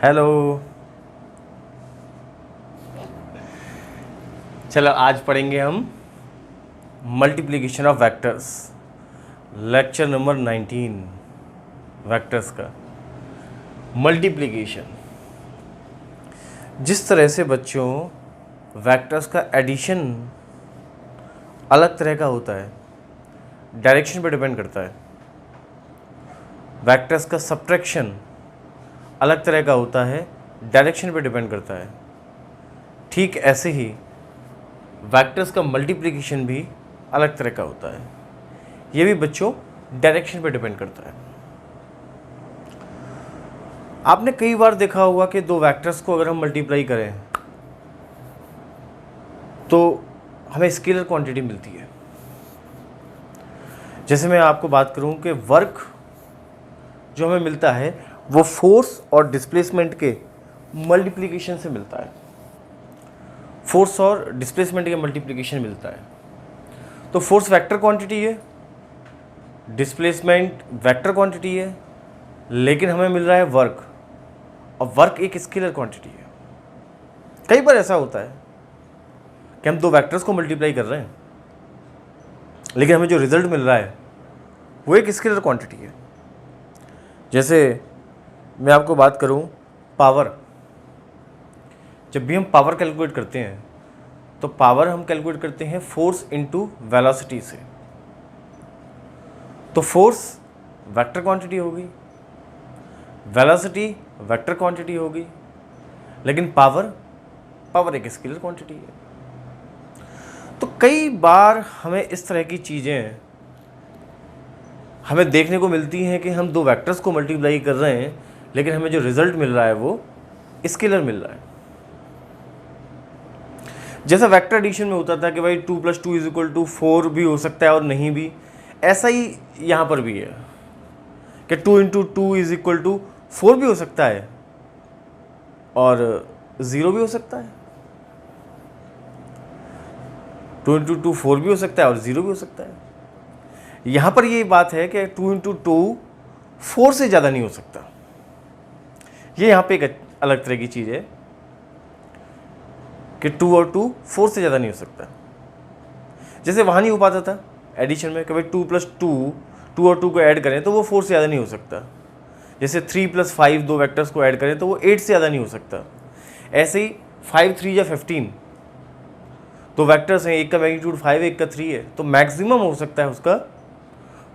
Hello. चलो आज पढ़ेंगे हम multiplication of vectors, lecture number 19 vectors का मल्टीप्लिकेशन। जिस तरह से बच्चों वेक्टर्स का एडिशन अलग तरह का होता है, डायरेक्शन पर डिपेंड करता है। वेक्टर्स का सब्ट्रैक्शन अलग तरह का होता है, डायरेक्शन पर डिपेंड करता है। ठीक ऐसे ही वेक्टर्स का मल्टीप्लिकेशन भी अलग तरह का होता है, ये भी बच्चों डायरेक्शन पर डिपेंड करता है। आपने कई बार देखा होगा कि दो वेक्टर्स को अगर हम मल्टीप्लाई करें तो हमें स्केलर क्वांटिटी मिलती है। जैसे मैं आपको बात करूं कि वर्क जो हमें मिलता है वो फोर्स और डिस्प्लेसमेंट के मल्टीप्लिकेशन से मिलता है। फोर्स और डिस्प्लेसमेंट के मल्टीप्लिकेशन मिलता है। तो फोर्स वेक्टर क्वांटिटी है, डिस्प्लेसमेंट वेक्टर क्वांटिटी है, लेकिन हमें मिल रहा है वर्क, और वर्क एक स्केलर क्वांटिटी है। कई बार ऐसा होता है कि हम दो वेक्टर्स को मल्टीप्लाई कर रहे हैं, लेकिन हमें जो रिजल्ट मिल रहा है वो एक स्केलर क्वांटिटी है। जैसे मैं आपको बात करूं पावर, जब भी हम पावर कैलकुलेट करते हैं तो पावर हम कैलकुलेट करते हैं फोर्स इनटू वेलोसिटी से। तो फोर्स वेक्टर क्वांटिटी होगी, वेलोसिटी वेक्टर क्वांटिटी होगी, लेकिन पावर एक स्केलर क्वांटिटी है। तो कई बार हमें इस तरह की चीज़ें हमें देखने को मिलती हैं कि हम दो वेक्टर्स को मल्टीप्लाई कर रहे हैं, लेकिन हमें जो रिजल्ट मिल रहा है वो स्केलर मिल रहा है। जैसा वेक्टर एडिशन में होता था कि भाई 2 + 2 = 4 भी हो सकता है और नहीं भी, ऐसा ही यहाँ पर भी है कि 2 × 2 = 4 भी हो सकता है और 0 भी हो सकता है। 2 × 2 4 भी हो सकता है और 0 भी हो सकता है। यहाँ पर ये बात है कि 2 × 2 4 से ज़्यादा नहीं हो सकता। ये यहाँ पे एक अलग तरह की चीज़ है कि 2 और 2 4 से ज़्यादा नहीं हो सकता। जैसे वहाँ नहीं हो पाता था एडिशन में कि भाई 2 + 2 और 2 को ऐड करें तो वो 4 से ज़्यादा नहीं हो सकता। जैसे 3 + 5 दो वेक्टर्स को ऐड करें तो वो 8 से ज़्यादा नहीं हो सकता। ऐसे ही 5 3 या 15 तो वेक्टर्स हैं, एक का मैग्नीट्यूड 5 एक का 3 है, तो मैक्सिमम हो सकता है उसका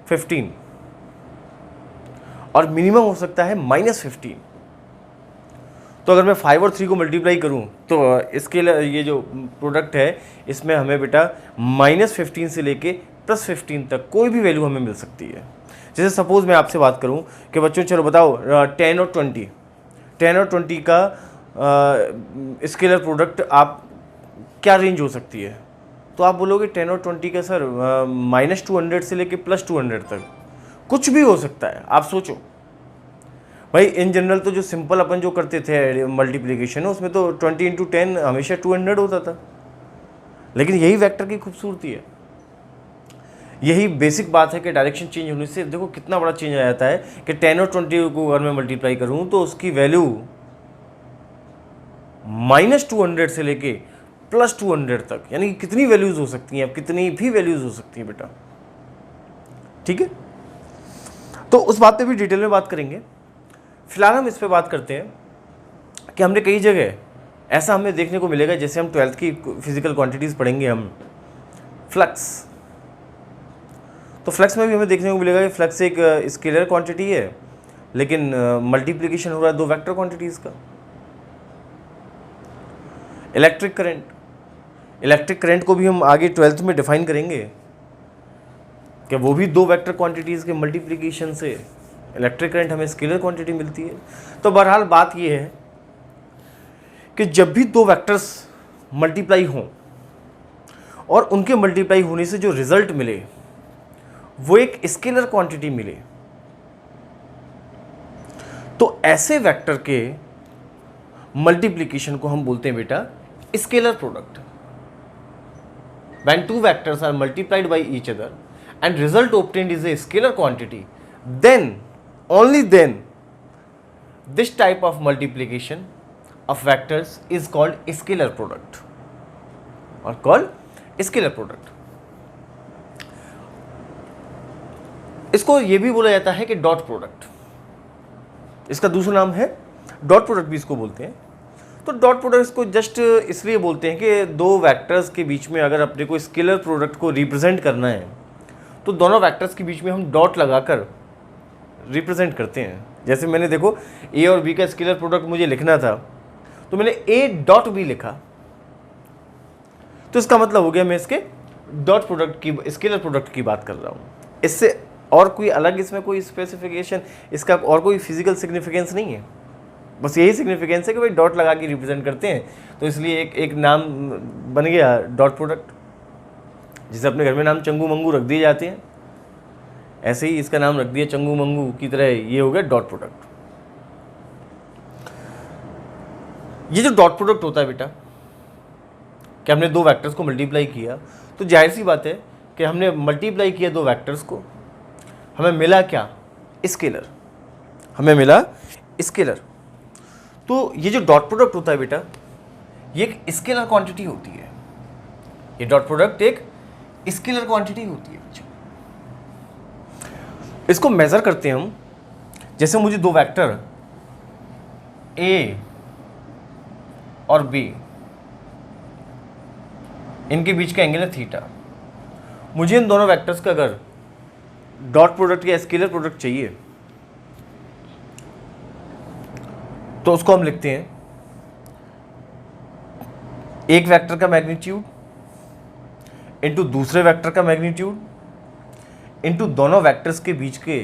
15 और मिनिमम हो सकता है -15। तो अगर मैं 5 और 3 को मल्टीप्लाई करूं तो इसके लिए ये जो प्रोडक्ट है इसमें हमें बेटा -15 से लेके +15 तक कोई भी वैल्यू हमें मिल सकती है। जैसे सपोज़ मैं आपसे बात करूं कि बच्चों चलो बताओ 10 और 20 का स्केलर प्रोडक्ट आप क्या रेंज हो सकती है, तो आप बोलोगे 10 और 20 का सर -200 से लेके +200 तक कुछ भी हो सकता है। आप सोचो भाई, इन जनरल तो जो सिंपल अपन जो करते थे मल्टीप्लिकेशन उसमें तो 20 × 10 हमेशा 200 होता था, लेकिन यही वेक्टर की खूबसूरती है। यही बेसिक बात है कि डायरेक्शन चेंज होने से देखो कितना बड़ा चेंज आ जाता है कि 10 और 20 को अगर मैं मल्टीप्लाई करूं तो उसकी वैल्यू -200 से लेके +200 तक, यानी कि कितनी वैल्यूज हो सकती हैं, अब कितनी भी वैल्यूज हो सकती हैं बेटा। ठीक है, तो उस बात पे भी डिटेल में बात करेंगे। फिलहाल हम इस पे बात करते हैं कि हमने कई जगह ऐसा हमें देखने को मिलेगा, जैसे हम 12th की फिजिकल क्वांटिटीज़ पढ़ेंगे हम, फ्लक्स। तो फ्लक्स में भी हमें देखने को मिलेगा कि फ्लक्स एक स्केलर क्वांटिटी है, लेकिन मल्टीप्लिकेशन हो रहा है दो वेक्टर क्वांटिटीज़ का। इलेक्ट्रिक करंट को भी हम आगे 12th में डिफाइन करेंगे कि वो भी दो वेक्टर क्वांटिटीज़ के मल्टीप्लिकेशन से इलेक्ट्रिक करंट हमें स्केलर क्वांटिटी मिलती है। तो बहरहाल बात ये है कि जब भी दो वेक्टर्स मल्टीप्लाई हों और उनके मल्टीप्लाई होने से जो रिजल्ट मिले वो एक स्केलर क्वांटिटी मिले, तो ऐसे वेक्टर के मल्टीप्लिकेशन को हम बोलते हैं बेटा scalar product. When two vectors are multiplied by each other and result obtained is a scalar quantity, then only then this type of multiplication of vectors is called scalar product और called scalar product. इसको ये भी बोला जाता है कि dot product, इसका दूसरा नाम है डॉट प्रोडक्ट भी इसको बोलते हैं। तो डॉट प्रोडक्ट इसको जस्ट इसलिए बोलते हैं कि दो वेक्टर्स के बीच में अगर अपने को स्केलर प्रोडक्ट को रिप्रेजेंट करना है तो दोनों वेक्टर्स के बीच में हम डॉट लगाकर रिप्रेजेंट करते हैं। जैसे मैंने देखो ए और बी का स्केलर प्रोडक्ट मुझे लिखना था तो मैंने ए डॉट बी लिखा, तो इसका मतलब हो गया मैं इसके डॉट प्रोडक्ट की, स्केलर प्रोडक्ट की बात कर रहा हूँ। इससे और कोई अलग इसमें कोई स्पेसिफिकेशन, इसका और कोई फिजिकल सिग्निफिकेंस नहीं है, बस यही सिग्निफिकेंस है कि भाई डॉट लगा के रिप्रेजेंट करते हैं, तो इसलिए एक नाम बन गया डॉट प्रोडक्ट। जिसे अपने घर में नाम चंगू मंगू रख दिए जाते हैं, ऐसे ही इसका नाम रख दिया चंगू मंगू की तरह, ये हो गया डॉट प्रोडक्ट। ये जो डॉट प्रोडक्ट होता है बेटा, कि हमने दो वेक्टर्स को मल्टीप्लाई किया, तो जाहिर सी बात है कि हमने मल्टीप्लाई किया दो वेक्टर्स को, हमें मिला क्या? स्केलर, हमें मिला स्केलर। तो ये जो डॉट प्रोडक्ट होता है बेटा, ये एक स्केलर क्वांटिटी होती है। ये डॉट प्रोडक्ट एक स्केलर क्वांटिटी होती है बच्चों। इसको मेजर करते हैं हम, जैसे मुझे दो वेक्टर ए और बी, इनके बीच का एंगल है थीटा। मुझे इन दोनों वेक्टर्स का अगर डॉट प्रोडक्ट या स्केलर प्रोडक्ट चाहिए तो उसको हम लिखते हैं एक वेक्टर का मैग्नीट्यूड इंटू दूसरे वेक्टर का मैग्नीट्यूड इंटू दोनों वेक्टर्स के बीच के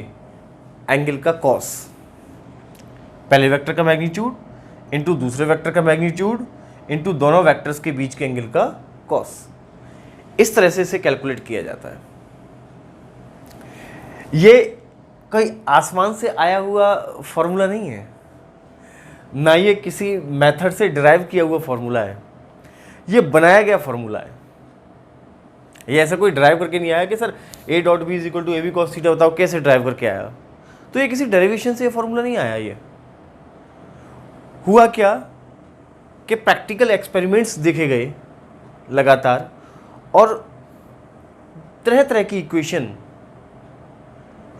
एंगल का कॉस। पहले वेक्टर का मैग्नीट्यूड इंटू दूसरे वेक्टर का मैग्नीट्यूड इंटू दोनों वेक्टर्स के बीच के एंगल का कॉस। इस तरह से इसे कैलकुलेट किया जाता है। ये कोई आसमान से आया हुआ फॉर्मूला नहीं है, ना ये किसी मेथड से डिराइव किया हुआ फॉर्मूला है, ये बनाया गया फॉर्मूला है। ये ऐसा कोई ड्राइव करके नहीं आया कि sir A dot B is equal to A B cos theta, बताओ कैसे ड्राइव करके आया। तो ये किसी डेरिवेशन से ये फॉर्मूला नहीं आया। ये हुआ क्या कि प्रैक्टिकल एक्सपेरिमेंट्स देखे गए लगातार और तरह तरह की इक्वेशन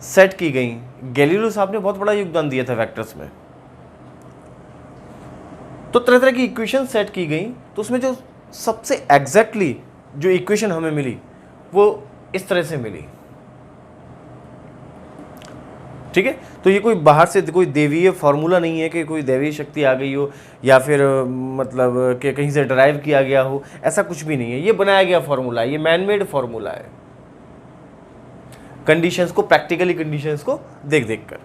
सेट की गई। गैलीलियो साहब ने बहुत बड़ा योगदान दिया था वेक्टर्स में। तो तरह तरह की इक्वेशन सेट की गई, तो उसमें जो सबसे एग्जैक्टली जो इक्वेशन हमें मिली वो इस तरह से मिली। ठीक है, तो ये कोई बाहर से कोई देवीय फॉर्मूला नहीं है कि कोई दैवीय शक्ति आ गई हो या फिर मतलब कि कहीं से ड्राइव किया गया हो, ऐसा कुछ भी नहीं है। ये बनाया गया फॉर्मूला है, ये मैन मेड फॉर्मूला है, कंडीशंस को, प्रैक्टिकली कंडीशंस को देख देख कर।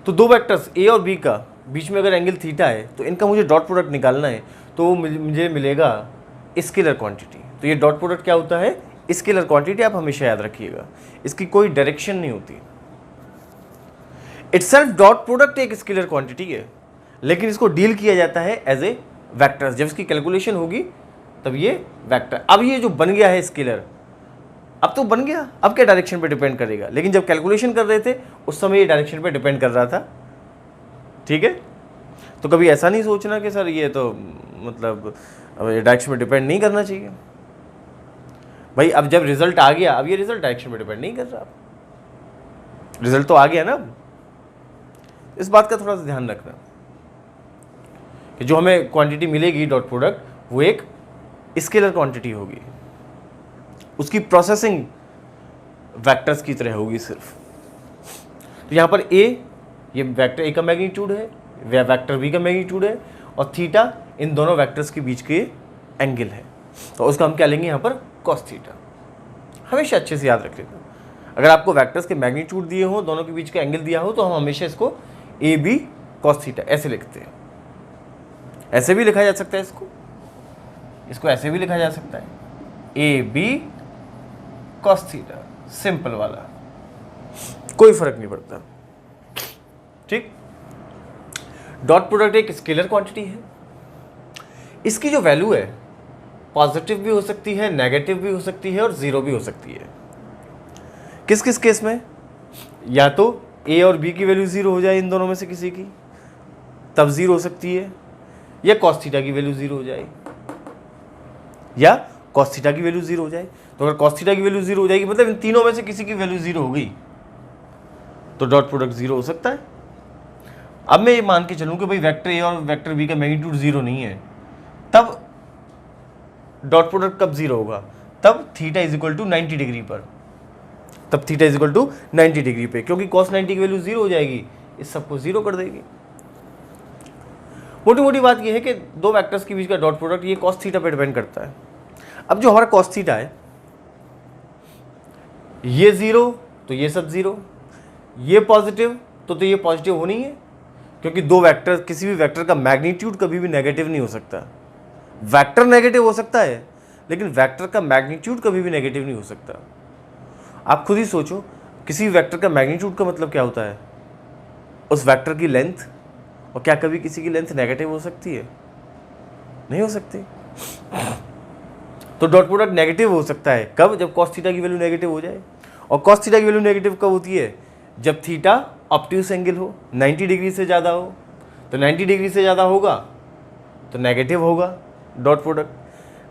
तो दो वेक्टर्स ए और बी का बीच में अगर एंगल थीटा है तो इनका मुझे डॉट प्रोडक्ट निकालना है, तो मुझे मिलेगा स्केलर क्वांटिटी। तो ये डॉट प्रोडक्ट क्या होता है? Scalar quantity. आप हमेशा याद रखिएगा, इसकी कोई डायरेक्शन नहीं होती। इटसेल्फ डॉट प्रोडक्ट एक स्केलर क्वांटिटी है, लेकिन इसको डील किया जाता है एज ए वेक्टर। जब इसकी कैलकुलेशन होगी तब ये वेक्टर। अब ये जो बन गया है स्केलर, अब तो बन गया, अब क्या डायरेक्शन पे डिपेंड करेगा, लेकिन जब कैलकुलेशन कर रहे थे उस समय ये डायरेक्शन पे डिपेंड कर रहा था। ठीक है, तो कभी ऐसा नहीं सोचना कि सर ये तो मतलब डायरेक्शन में डिपेंड नहीं करना चाहिए। भाई अब जब रिजल्ट आ गया, अब ये रिजल्ट डायरेक्शन में डिपेंड नहीं कर रहा, रिजल्ट तो आ गया ना। इस बात का थोड़ा सा ध्यान रखना कि जो हमें क्वांटिटी मिलेगी डॉट प्रोडक्ट वो एक स्केलर क्वांटिटी होगी, उसकी प्रोसेसिंग वेक्टर्स की तरह होगी सिर्फ। तो यहाँ पर ए, ये वेक्टर ए का मैग्नीट्यूड है, वेक्टर बी का मैग्नीट्यूड है, और थीटा इन दोनों वेक्टर्स के बीच के एंगल है, तो उसका हम क्या लेंगे यहाँ पर? Cos theta. हमेशा अच्छे से याद रख लेना। अगर आपको वेक्टर्स के मैग्नीट्यूड दिए हो, दोनों के बीच का एंगल दिया हो, तो हम हमेशा इसको ए बी कॉस थीटा ऐसे लिखते हैं। ऐसे भी लिखा जा सकता है इसको ऐसे भी लिखा जा सकता है, A B cos theta, simple वाला, कोई फर्क नहीं पड़ता। ठीक, डॉट प्रोडक्ट एक स्केलर क्वांटिटी है। इसकी जो वैल्यू है पॉजिटिव भी हो सकती है, नेगेटिव भी हो सकती है और जीरो भी हो सकती है। किस किस केस में? या तो ए और बी की वैल्यू 0 हो जाए इन दोनों में से किसी की, तब 0 हो सकती है, या कॉस थीटा की वैल्यू 0 हो जाए, या कॉस थीटा की वैल्यू 0 हो जाए। तो अगर कॉस थीटा की वैल्यू 0 हो जाएगी मतलब इन तीनों में से किसी की वैल्यू 0 हो गई, तो डॉट प्रोडक्ट 0 हो सकता है। अब मैं ये मान के चलूं कि भाई वेक्टर ए और वेक्टर बी का मैग्नीट्यूड 0 नहीं है, तब डॉट प्रोडक्ट कब 0 होगा? तब theta is equal to 90 degree पर, तब theta is equal to 90 degree पे, क्योंकि cos 90 की वैल्यू 0 हो जाएगी, इस सबको 0 कर देगी। मोटी मोटी बात यह है कि दो वेक्टर्स के बीच का डॉट प्रोडक्ट ये cos थीटा पे डिपेंड करता है। अब जो हमारा cos थीटा है ये 0 तो ये सब 0, ये पॉजिटिव तो ये पॉजिटिव होनी है, क्योंकि दो वेक्टर, किसी भी वेक्टर का मैग्नीट्यूड कभी भी नेगेटिव नहीं हो सकता। वेक्टर नेगेटिव हो सकता है लेकिन वेक्टर का मैग्नीट्यूड कभी भी नेगेटिव नहीं हो सकता। आप खुद ही सोचो, किसी वेक्टर का मैग्नीट्यूड का मतलब क्या होता है? उस वेक्टर की लेंथ। और क्या कभी किसी की लेंथ नेगेटिव हो सकती है? नहीं हो सकती। तो डॉट प्रोडक्ट नेगेटिव हो सकता है कब? जब cos थीटा की वैल्यू नेगेटिव हो जाए। और cos थीटा की वैल्यू नेगेटिव कब होती है? जब थीटा ऑब्ट्यूस एंगल हो, 90 डिग्री से ज़्यादा हो। तो 90 डिग्री से ज़्यादा होगा तो नेगेटिव होगा डॉट प्रोडक्ट,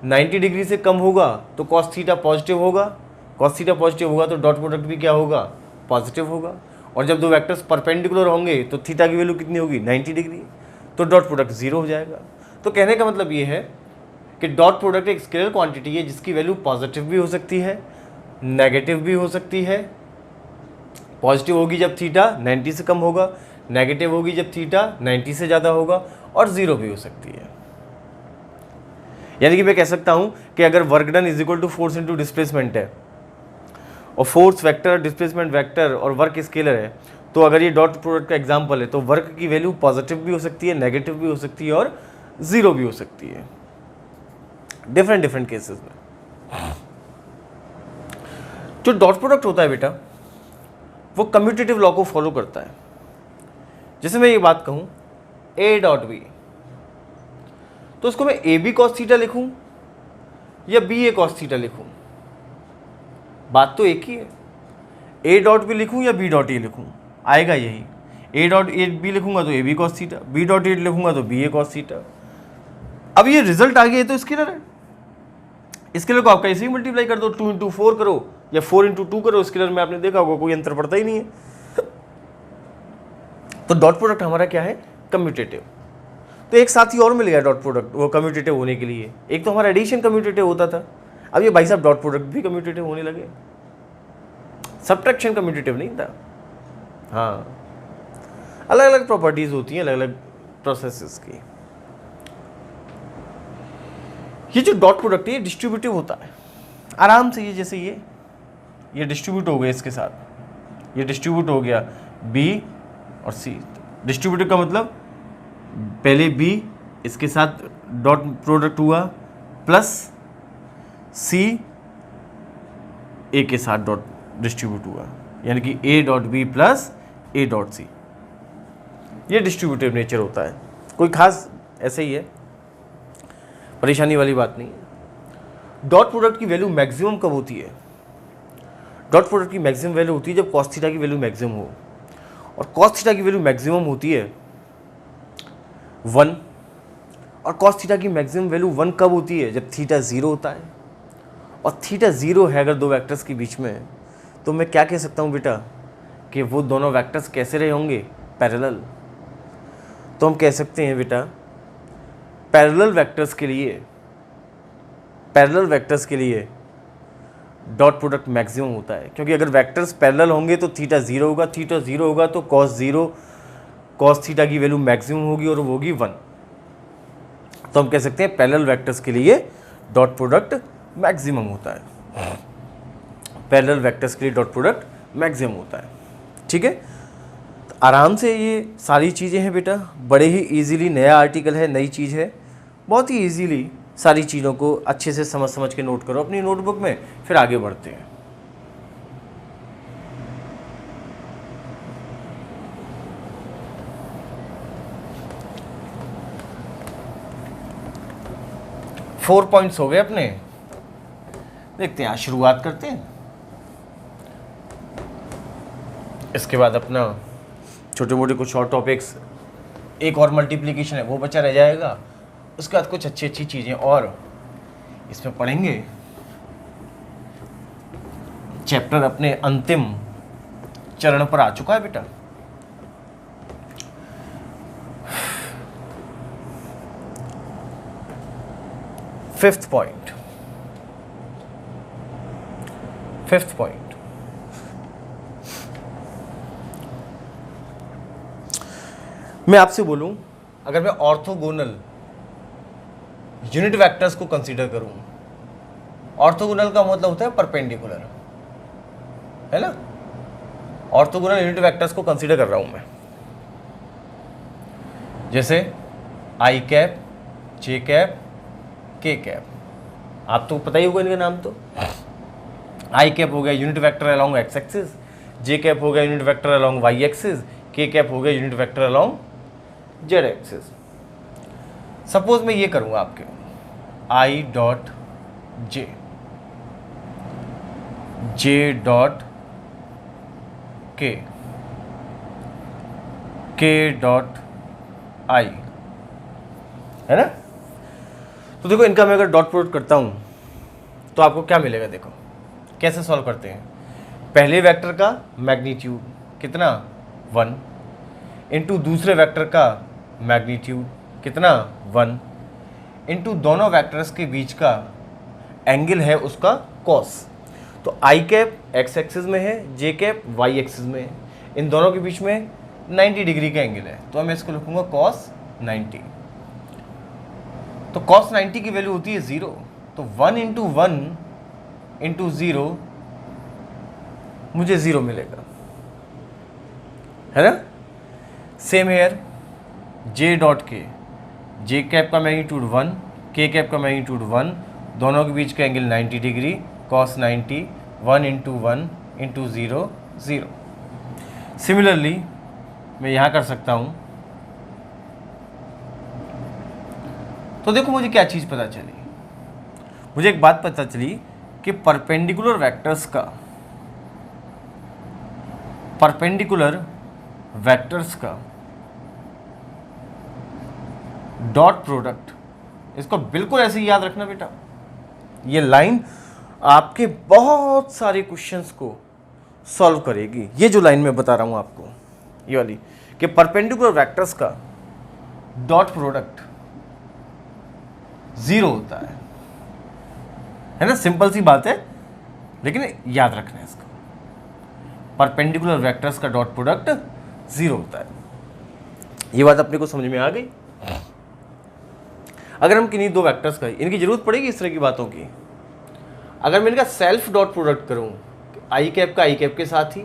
90 डिग्री से कम होगा तो cos थीटा पॉजिटिव होगा, cos थीटा पॉजिटिव होगा तो डॉट प्रोडक्ट भी क्या होगा? पॉजिटिव होगा। और जब दो वेक्टर्स परपेंडिकुलर होंगे तो थीटा की वैल्यू कितनी होगी? 90 डिग्री, तो डॉट प्रोडक्ट 0 हो जाएगा। तो कहने का मतलब ये है कि डॉट प्रोडक्ट एक स्केलर क्वांटिटी है जिसकी वैल्यू पॉजिटिव भी हो सकती है, नेगेटिव भी हो सकती है। पॉजिटिव होगी जब थीटा 90 से कम होगा, नेगेटिव होगी जब थीटा 90 से ज़्यादा होगा, और 0 भी हो सकती है। यानी कि मैं कह सकता हूं कि अगर work done is equal to force into displacement है, और फोर्स वेक्टर, डिस्प्लेसमेंट वेक्टर और वर्क स्केलर है, तो अगर ये डॉट प्रोडक्ट का एग्जांपल है तो वर्क की वैल्यू पॉजिटिव भी हो सकती है, नेगेटिव भी हो सकती है, और 0 भी हो सकती है, डिफरेंट डिफरेंट केसेस में। जो डॉट प्रोडक्ट होता है बेटा, वो कम्यूटेटिव लॉ को फॉलो करता है। जैसे मैं ये बात कहूं ए डॉट बी, तो उसको मैं ए बी कॉस थीटा लिखूं या बी ए कॉस थीटा लिखूं, बात तो एक ही है। ए डॉट बी लिखूं या बी डॉट ए लिखूं, आएगा यही। ए डॉट ए बी लिखूंगा तो A B cos theta, B dot A लिखूंगा तो बी ए कॉस थीटा। अब ये रिजल्ट आ गया तो स्केलर है, स्केलर को आप कैसे ही मल्टीप्लाई कर दो, 2 इंटू 4 करो या 4 इंटू 2 करो, स्केलर में आपने देखा होगा कोई अंतर पड़ता ही नहीं है। तो डॉट प्रोडक्ट हमारा क्या है? कम्यूटेटिव। तो एक साथ ही और मिल गया डॉट प्रोडक्ट वो कम्यूटेटिव होने के लिए। एक तो हमारा एडिशन कम्यूटेटिव होता था, अब ये भाई साहब डॉट प्रोडक्ट भी कम्यूटेटिव होने लगे, सब्ट्रैक्शन कम्यूटेटिव नहीं था। हाँ, अलग अलग प्रॉपर्टीज होती हैं अलग अलग प्रोसेसेस की। ये जो डॉट प्रोडक्ट है ये डिस्ट्रीब्यूटिव होता है आराम से। ये जैसे ये डिस्ट्रीब्यूट हो गया, इसके साथ ये डिस्ट्रीब्यूट हो गया बी और सी। डिस्ट्रीब्यूटिव का मतलब पहले बी, इसके साथ डॉट प्रोडक्ट हुआ, प्लस सी ए के साथ डॉट डिस्ट्रीब्यूट हुआ, यानी कि A dot B plus A dot C. ये डिस्ट्रीब्यूटिव नेचर होता है, कोई खास ऐसे ही है, परेशानी वाली बात नहीं है। डॉट प्रोडक्ट की वैल्यू मैक्सिमम कब होती है? डॉट प्रोडक्ट की मैक्सिमम वैल्यू होती है जब cos थीटा की वैल्यू मैक्सिमम हो, और cos थीटा की वैल्यू मैक्सिमम होती है 1, और cos थीटा की मैक्सिमम वैल्यू 1 कब होती है? जब थीटा 0 होता है। और थीटा 0 है अगर दो वेक्टर्स के बीच में, तो मैं क्या कह सकता हूँ बेटा कि वो दोनों वेक्टर्स कैसे रहे होंगे? पैरेलल। तो हम कह सकते हैं बेटा पैरेलल वेक्टर्स के लिए डॉट प्रोडक्ट मैक्सिमम होता है, क्योंकि अगर वेक्टर्स पैरेलल होंगे तो थीटा 0 होगा, थीटा 0 होगा तो cos थीटा की वैल्यू मैक्सिमम होगी और वो होगी 1। तो हम कह सकते हैं पैरेलल वेक्टर्स के लिए डॉट प्रोडक्ट मैक्सिमम होता है। पैरेलल वेक्टर्स के लिए डॉट प्रोडक्ट मैक्सिमम होता है। ठीक है, तो आराम से ये सारी चीज़ें हैं बेटा, बड़े ही इजीली, नया आर्टिकल है, नई चीज़ है, बहुत ही इजीली सारी चीज़ों को अच्छे से समझ के नोट करो अपनी नोटबुक में, फिर आगे बढ़ते हैं। फोर पॉइंट्स हो गए अपने, देखते हैं आज शुरुआत करते हैं। इसके बाद अपना छोटे मोटे कुछ और टॉपिक्स, एक और मल्टीप्लिकेशन है वो बचा रह जाएगा। उसके बाद कुछ अच्छी अच्छी चीज़ें और इसमें पढ़ेंगे। चैप्टर अपने अंतिम चरण पर आ चुका है बेटा। फिफ्थ पॉइंट मैं आपसे बोलूं, अगर मैं ऑर्थोगोनल यूनिट वेक्टर्स को कंसीडर करूं, ऑर्थोगोनल का मतलब होता है परपेंडिकुलर, है ना। ऑर्थोगोनल यूनिट वेक्टर्स को कंसीडर कर रहा हूं मैं, जैसे आई कैप, जे कैप, के कैप। आप तो पता ही होगा इनका नाम। तो आई कैप हो गया unit vector along X axis, J cap हो गया unit vector along Y axis, K cap हो गया unit vector along Z axis. Suppose मैं ये करूंगा आपके I dot J, J dot K dot I, है ना। तो देखो इनका मैं अगर डॉट प्रोडक्ट करता हूं तो आपको क्या मिलेगा। देखो कैसे सॉल्व करते हैं। पहले वेक्टर का मैग्नीट्यूड कितना 1 इंटू दूसरे वेक्टर का मैग्नीट्यूड कितना 1 इंटू दोनों वेक्टर्स के बीच का एंगल है उसका कॉस। तो आई कैप एक्स एक्सिस में है, जे कैप वाई एक्सिस में है, इन दोनों के बीच में 90 डिग्री का एंगल है, तो मैं इसको लिखूंगा कॉस 90। तो कॉस 90 की वैल्यू होती है 0, तो 1 इंटू 1 इंटू 0 मुझे 0 मिलेगा, है ना। सेम हेयर जे डॉट के, जे कैप का मैग्नीट्यूड 1, के कैप का मैग्नीट्यूड 1, दोनों के बीच का angle 90 degree, cos 90, 1 into 1 into 0 0। Similarly मैं यहाँ कर सकता हूँ। तो देखो मुझे क्या चीज़ पता चली, मुझे एक बात पता चली कि परपेंडिकुलर वेक्टर्स का डॉट प्रोडक्ट, इसको बिल्कुल ऐसे ही याद रखना बेटा। ये लाइन आपके बहुत सारे क्वेश्चंस को सॉल्व करेगी। ये जो लाइन मैं बता रहा हूं आपको, ये वाली, कि परपेंडिकुलर वेक्टर्स का डॉट प्रोडक्ट 0 होता है ना। सिंपल सी बात है, लेकिन याद रखना है इसको। परपेंडिकुलर वेक्टर्स का डॉट प्रोडक्ट 0 होता है। ये बात अपने को समझ में आ गई। अगर हम किन्हीं दो वेक्टर्स का, इनकी जरूरत पड़ेगी इस तरह की बातों की। अगर मैं इनका सेल्फ डॉट प्रोडक्ट करूं, आई कैप का आई कैप के साथ ही,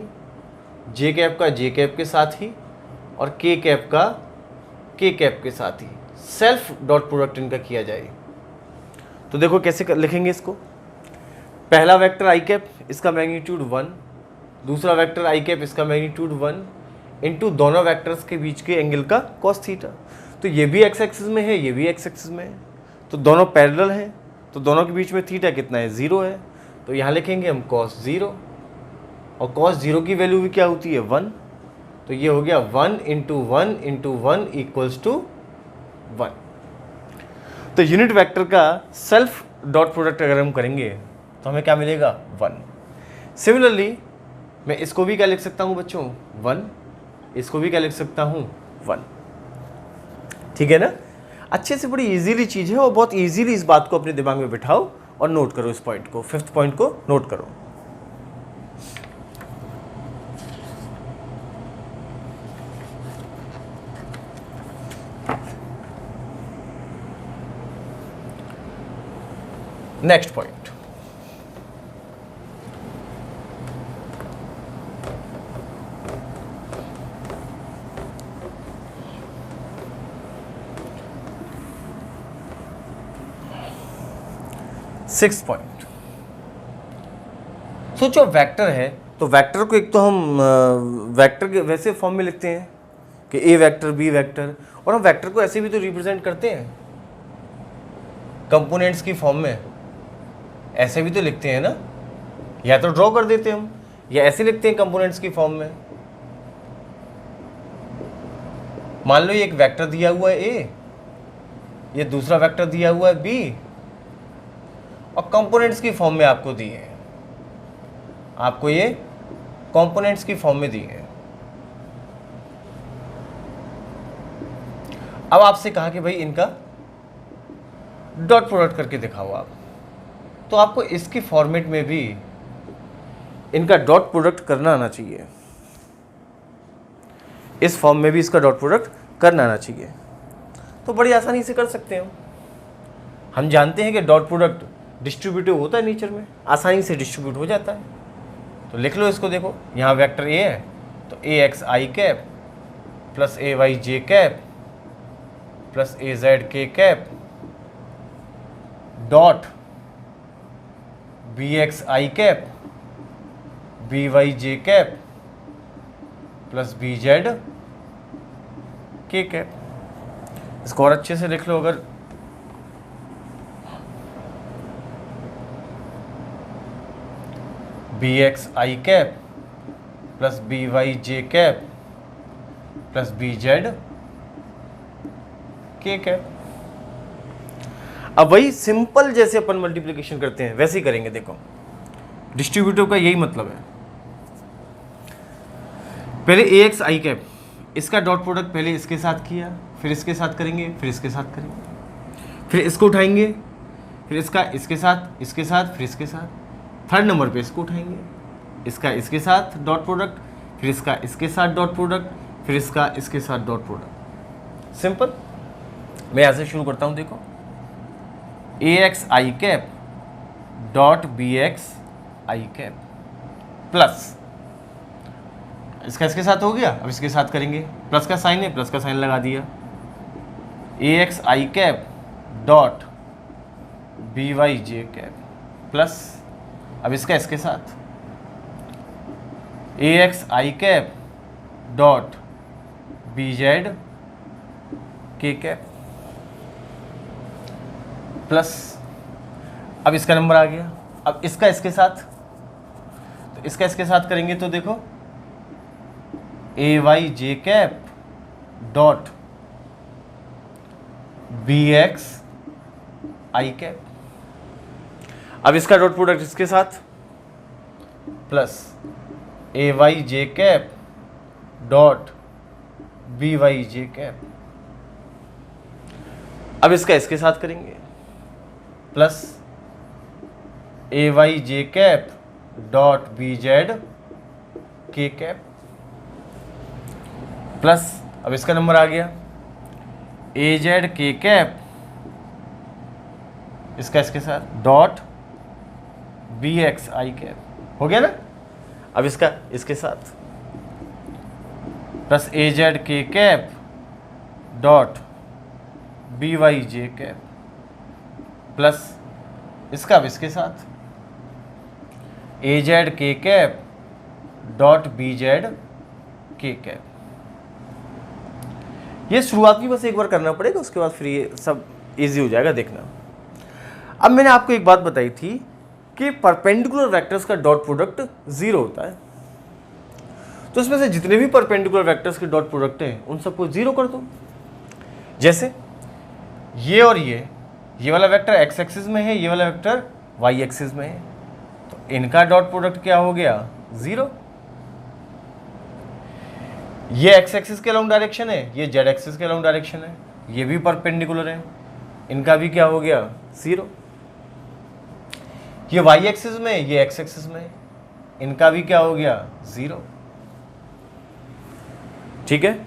जे कैप का जे कैप के साथ ही, और के कैप का के कैप के साथ ही सेल्फ डॉट प्रोडक्ट इनका किया जाए, तो देखो कैसे लिखेंगे इसको। पहला वेक्टर आई कैप, इसका मैग्नीट्यूड 1, दूसरा वेक्टर आई कैप, इसका मैग्नीट्यूड 1, इंटू दोनों वेक्टर्स के बीच के एंगल का कॉस थीटा। तो ये भी एक्स एक्सिस में है, ये भी एक्स एक्सिस में है, तो दोनों पैरेलल हैं, तो दोनों के बीच में थीटा कितना है 0 है, तो यहाँ लिखेंगे हम cos 0, और cos 0 की वैल्यू भी क्या होती है 1, तो ये हो गया 1 इंटू 1 इंटू 1 इक्वल्स टू 1। तो यूनिट वेक्टर का सेल्फ डॉट प्रोडक्ट अगर हम करेंगे तो हमें क्या मिलेगा 1। सिमिलरली मैं इसको भी क्या लिख सकता हूँ बच्चों 1, इसको भी क्या लिख सकता हूँ 1, ठीक है ना। अच्छे से बड़ी इजीली चीज़ है, और बहुत इजीली इस बात को अपने दिमाग में बिठाओ और नोट करो इस पॉइंट को, फिफ्थ पॉइंट को नोट करो। Next point, sixth point. सोचो वेक्टर है, तो वेक्टर को एक तो हम वेक्टर के वैसे फॉर्म में लिखते हैं कि ए वेक्टर बी वेक्टर, और हम वेक्टर को ऐसे भी तो रिप्रेजेंट करते हैं कंपोनेंट्स की फॉर्म में, ऐसे भी तो लिखते हैं ना, या तो ड्रॉ कर देते हैं हम, या ऐसे लिखते हैं कंपोनेंट्स की फॉर्म में, मान लो ये एक वेक्टर दिया हुआ है ए, ये दूसरा वेक्टर दिया हुआ है बी, और कंपोनेंट्स की फॉर्म में आपको दिए हैं, आपको ये कंपोनेंट्स की फॉर्म में दिए हैं। अब आपसे कहा कि भाई इनका डॉट प्रोडक्ट करके दिखाओ आप, तो आपको इसकी फॉर्मेट में भी इनका डॉट प्रोडक्ट करना आना चाहिए, इस फॉर्म में भी इसका डॉट प्रोडक्ट करना आना चाहिए। तो बड़ी आसानी से कर सकते हैं हम जानते हैं कि डॉट प्रोडक्ट डिस्ट्रीब्यूटिव होता है नेचर में, आसानी से डिस्ट्रीब्यूट हो जाता है। तो लिख लो इसको, देखो यहाँ वेक्टर ए है तो ए x I cap plus A Y J cap plus A Z के कैप डॉट बी एक्स आई कैप बी वाई जे कैप प्लस बी जेड के कैप। इसको और अच्छे से लिख लो, अगर बी एक्स आई कैप प्लस बी वाई जे कैप प्लस बी जेड के cap. अब वही सिंपल जैसे अपन मल्टीप्लिकेशन करते हैं वैसे ही करेंगे। देखो डिस्ट्रीब्यूटिव का यही मतलब है, पहले ए एक्स आई कैप, इसका डॉट प्रोडक्ट पहले इसके साथ किया, फिर इसके साथ करेंगे, फिर इसके साथ करेंगे, फिर इसको उठाएंगे, फिर इसका इसके साथ, इसके साथ, फिर इसके साथ, थर्ड नंबर पे इसको उठाएंगे, इसका इसके साथ डॉट प्रोडक्ट, फिर इसका इसके साथ डॉट प्रोडक्ट, फिर इसका इसके साथ डॉट प्रोडक्ट। सिंपल। मैं यहाँ से शुरू करता हूँ। देखो ए एक्स आई कैप डॉट बी एक्स आई कैप प्लस इसका इसके साथ हो गया, अब इसके साथ करेंगे, प्लस का साइन है, प्लस का साइन लगा दिया, ए एक्स आई कैप डॉट बी वाई जे कैप प्लस अब इसका इसके साथ ए एक्स आई कैप डॉट बी जेड के कैप प्लस अब इसका नंबर आ गया, अब इसका इसके साथ, तो इसका इसके साथ करेंगे तो देखो ए वाई जे कैप डॉट बी एक्स आई कैप। अब इसका डॉट प्रोडक्ट इसके साथ plus A Y J cap dot B Y J cap. अब इसका इसके साथ करेंगे plus A Y J cap dot B Z के कैप प्लस अब इसका नंबर आ गया ए जेड के कैप, इसका इसके साथ डॉट बी एक्स आई कैप। हो गया ना। अब इसका इसके साथ प्लस ए जेड के कैप डॉट बी वाई जे कैप प्लस इसका अब इसके साथ ए जेड के कैप डॉट बी जेड के कैप। ये शुरुआत भी बस एक बार करना पड़ेगा, उसके बाद फिर ये सब इजी हो जाएगा। देखना, अब मैंने आपको एक बात बताई थी कि परपेंडिकुलर वेक्टर्स का डॉट प्रोडक्ट 0 होता है, तो इसमें से जितने भी परपेंडिकुलर वेक्टर्स के डॉट प्रोडक्ट हैं उन सबको 0 कर दो। जैसे ये और ये वाला वेक्टर एक्स एक्सिस में है, ये वाला वेक्टर वाई एक्सिस में है, तो इनका डॉट प्रोडक्ट क्या हो गया 0। ये एक्स एक्सिस के लॉन्ग डायरेक्शन है, ये जेड एक्सिस के लॉन्ग डायरेक्शन है, ये भी परपेंडिकुलर है, इनका भी क्या हो गया 0। ये वाई एक्सिस में, ये एक्स एक्सिस में, इनका भी क्या हो गया 0। ठीक है,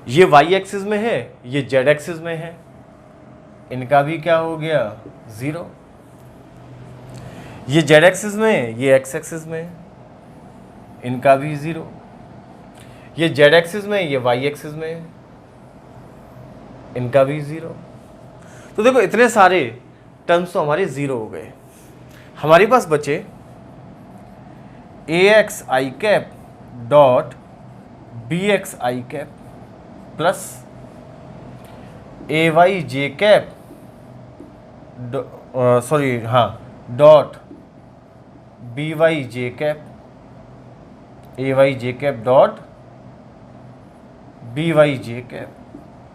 ये वाई एक्सिस में है, ये जेड एक्सिस में है, इनका भी क्या हो गया 0। ये जेड एक्सिस में, ये एक्स एक्सिस में, इनका भी 0। ये जेड एक्सिस में, ये वाई एक्सिस में, इनका भी 0। तो देखो इतने सारे टर्म्स तो हमारे 0 हो गए। हमारे पास बचे ए x I cap dot B x I cap plus A Y J cap dot B Y J cap, A Y J cap dot B Y J cap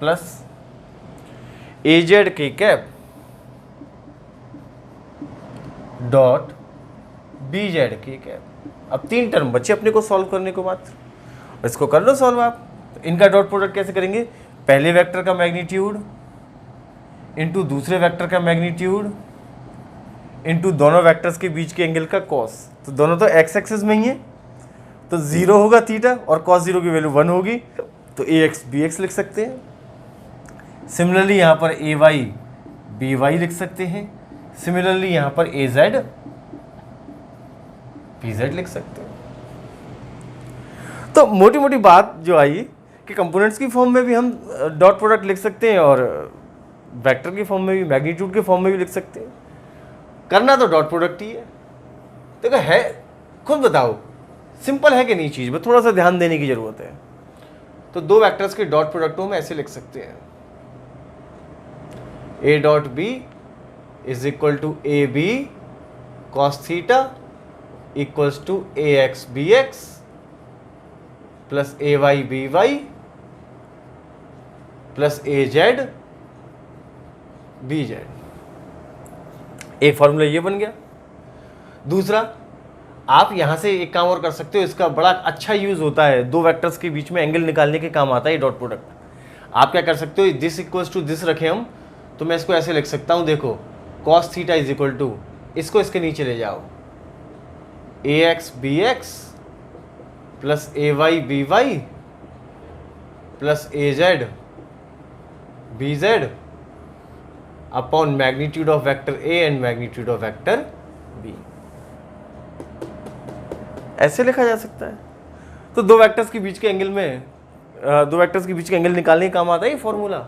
plus A Z के cap dot B Z के cap. अब 3 term बचे अपने को solve करने को मात्र, इसको कर लो सॉल्व आप। तो इनका डॉट प्रोडक्ट कैसे करेंगे, पहले वेक्टर का मैग्नीट्यूड इंटू दूसरे वेक्टर का मैग्नीट्यूड इंटू दोनों वेक्टर्स के बीच के एंगल का कॉस। तो दोनों तो एक्स एक्सिस में ही है, तो 0 होगा थीटा और कॉस 0 की वैल्यू 1 होगी, तो ए एक्स बी एक्स लिख सकते हैं। सिमिलरली यहाँ पर ए वाई बी वाई लिख सकते हैं। सिमिलरली यहाँ पर ए जेड बी जेड लिख सकते हैं। तो मोटी मोटी बात जो आई कि कंपोनेंट्स की फॉर्म में भी हम डॉट प्रोडक्ट लिख सकते हैं और वेक्टर की फॉर्म में भी, मैग्नीट्यूड के फॉर्म में भी लिख सकते हैं। करना तो डॉट प्रोडक्ट ही है। देखो है, खुद बताओ सिंपल है कि नहीं चीज़ में, थोड़ा सा ध्यान देने की ज़रूरत है। तो 2 वेक्टर्स के डॉट प्रोडक्ट हम ऐसे लिख सकते हैं, A dot B is equal to A B cos theta equals to A X B X plus A Y B Y plus A Z B Z. एक फॉर्मूला ये बन गया। दूसरा, आप यहां से एक काम और कर सकते हो, इसका बड़ा अच्छा यूज होता है, 2 वेक्टर्स के बीच में एंगल निकालने के काम आता है डॉट प्रोडक्ट। आप क्या कर सकते हो, दिस इक्वल्स टू दिस रखें हम, तो मैं इसको ऐसे लिख सकता हूं, देखो cos theta is equal to, इसको इसके नीचे ले जाओ, A X B X plus A Y B Y plus A Z B Z upon magnitude of vector A and magnitude of vector B. ऐसे लिखा जा सकता है। तो 2 वेक्टर्स के बीच के एंगल में 2 वेक्टर्स के बीच के एंगल निकालने का काम आता है ये फॉर्मूला,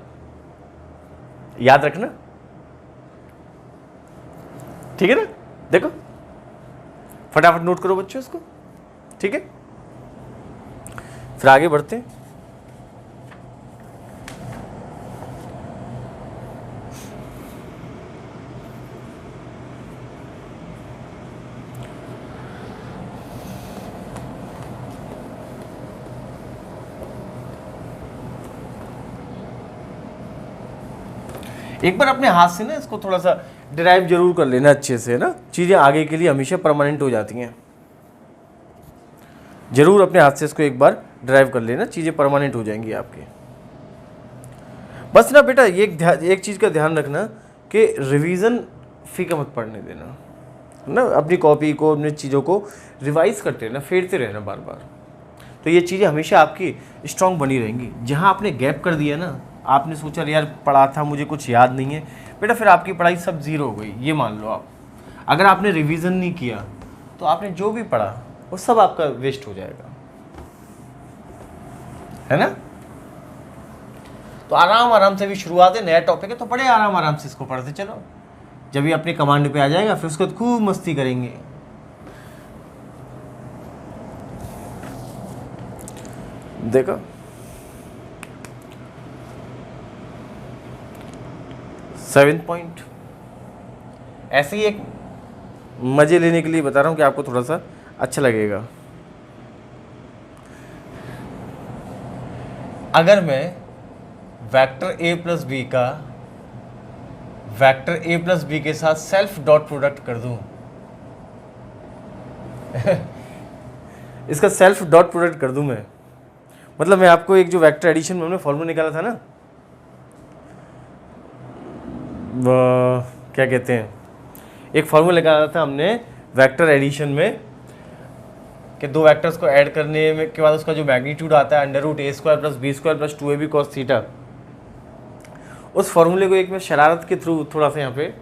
याद रखना, ठीक है ना। देखो फटाफट नोट करो बच्चों इसको, ठीक है। फिर आगे बढ़ते हैं। एक बार अपने हाथ से ना इसको थोड़ा सा डिराइव जरूर कर लेना अच्छे से, ना चीज़ें आगे के लिए हमेशा परमानेंट हो जाती हैं। जरूर अपने हाथ से इसको एक बार ड्राइव कर लेना, चीज़ें परमानेंट हो जाएंगी आपकी। बस ना बेटा एक चीज़ का ध्यान रखना कि रिवीजन फीका मत पढ़ने देना, ना अपनी कॉपी को, अपनी चीज़ों को रिवाइज करते रहना, फेरते रहना बार बार। तो ये चीज़ें हमेशा आपकी स्ट्रांग बनी रहेंगी। जहाँ आपने गैप कर दिया ना, आपने सोचा यार पढ़ा था मुझे कुछ याद नहीं है, बेटा फिर आपकी पढ़ाई सब ज़ीरो हो गई। ये मान लो आप, अगर आपने रिवीजन नहीं किया तो आपने जो भी पढ़ा वो सब आपका वेस्ट हो जाएगा, है ना। तो आराम आराम से भी शुरुआत है, नया टॉपिक है, तो बड़े आराम आराम से इसको पढ़ते चलो। जब भी अपने कमांड पे आ जाएगा फिर उसको खूब मस्ती करेंगे। देखो 7th पॉइंट, ऐसे ही एक मजे लेने के लिए बता रहा हूं कि आपको थोड़ा सा अच्छा लगेगा। अगर मैं वेक्टर ए प्लस बी का वेक्टर ए प्लस बी के साथ सेल्फ डॉट प्रोडक्ट कर दूं इसका सेल्फ डॉट प्रोडक्ट कर दूं मैं, मतलब मैं आपको एक जो वेक्टर एडिशन में हमने फॉर्मूला निकाला था ना, क्या कहते हैं, एक फॉर्मूला निकाला था हमने वेक्टर एडिशन में कि 2 वेक्टर्स को ऐड करने में के बाद उसका जो मैग्नीट्यूड आता है under root A square plus B square plus 2ab cos theta. उस फॉर्मूले को एक मैं शरारत के थ्रू थोड़ा सा यहाँ पे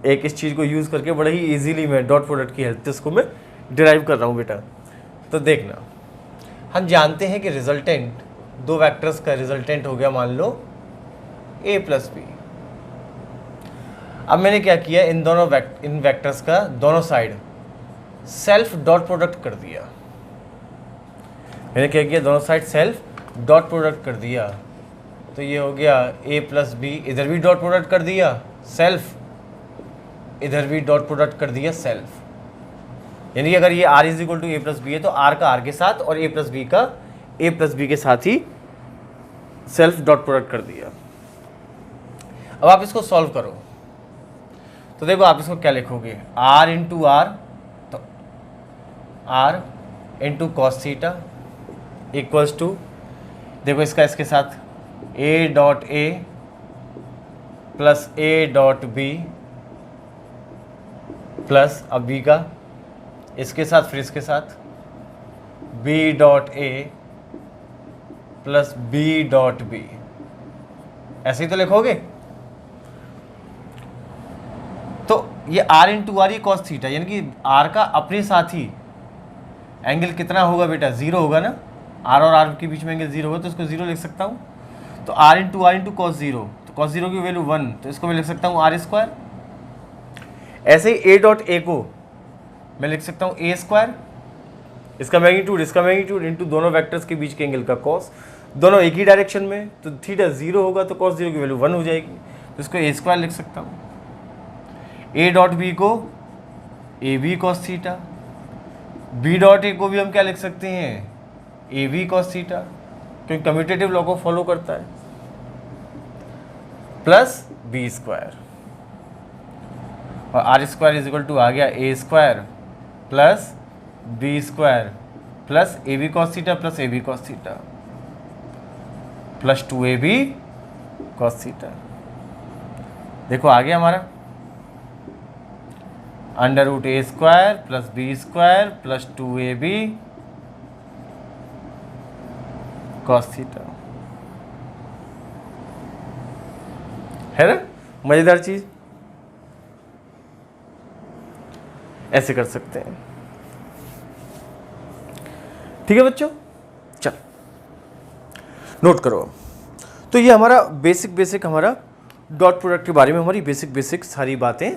एक इस चीज़ को यूज़ करके बड़े ही इजीली मैं डॉट प्रोडक्ट की हेल्प से इसको मैं डिराइव कर रहा हूँ बेटा। तो देखना, हम जानते हैं कि रिजल्टेंट 2 वेक्टर्स का रिजल्टेंट हो गया मान लो a प्लस बी। अब मैंने क्या किया, इन वेक्टर्स का दोनों साइड सेल्फ डॉट प्रोडक्ट कर दिया। मैंने क्या किया, दोनों साइड सेल्फ डॉट प्रोडक्ट कर दिया। तो ये हो गया a प्लस बी, इधर भी डॉट प्रोडक्ट कर दिया सेल्फ, इधर भी डॉट प्रोडक्ट कर दिया सेल्फ। यानी कि अगर ये r is equal to A plus B है तो r का r के साथ और a प्लस बी का a प्लस बी के साथ ही सेल्फ डॉट प्रोडक्ट कर दिया। अब आप इसको सॉल्व करो तो देखो आप इसको क्या लिखोगे, r इंटू आर, तो r into cos theta equals to, देखो इसका इसके साथ a dot A plus a dot B plus अब b का इसके साथ फिर इसके साथ b dot A plus b dot B, ऐसे ही तो लिखोगे। तो ये r इंटू आर, ये कॉस थीटा, यानी कि r का अपने साथ ही एंगल कितना होगा बेटा, जीरो होगा ना, r और r के बीच में एंगल जीरो होगा तो इसको जीरो लिख सकता हूँ। तो r इंटू कॉस जीरो, तो कॉस जीरो की वैल्यू 1, तो इसको मैं लिख सकता हूँ r स्क्वायर। ऐसे ही a डॉट ए को मैं लिख सकता हूँ a स्क्वायर, इसका मैग्नीट्यूड इंटू दोनों वेक्टर्स के बीच के एंगल का कॉस, दोनों एक ही डायरेक्शन में, तो थीटा जीरो होगा तो कॉस जीरो की वैल्यू 1 हो जाएगी, तो इसको a स्क्वायर लिख सकता हूँ। a डॉट बी को A B cos theta, b dot A को भी हम क्या लिख सकते हैं, ए बी कॉस थीटा, क्योंकि कम्यूटेटिव लॉ को फॉलो करता है, प्लस बी स्क्वायर, और R square is equal to आ गया A square plus B square plus A B cos theta plus A B cos theta plus 2ab cos theta. देखो आ गया हमारा under root A square plus B square plus 2ab cos theta, है ना मजेदार चीज, ऐसे कर सकते हैं। ठीक है बच्चों, चल नोट करो। तो ये हमारा बेसिक हमारा डॉट प्रोडक्ट के बारे में हमारी बेसिक सारी बातें